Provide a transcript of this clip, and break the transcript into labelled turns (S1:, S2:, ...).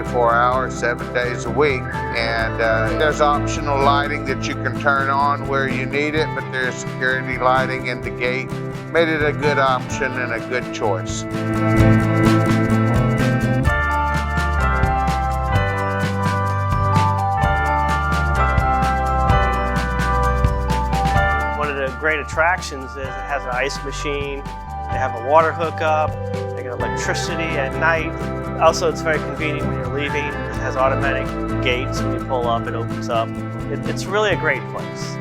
S1: 24 hours, 7 days a week. And there's optional lighting that you can turn on where you need it, but there's security lighting in the gate. Made it a good option and a good choice.
S2: One of the great attractions is it has an ice machine, they have a water hookup, they get electricity at night. Also, it's very convenient when you're leaving. It has automatic gates when you pull up, it opens up. It's really a great place.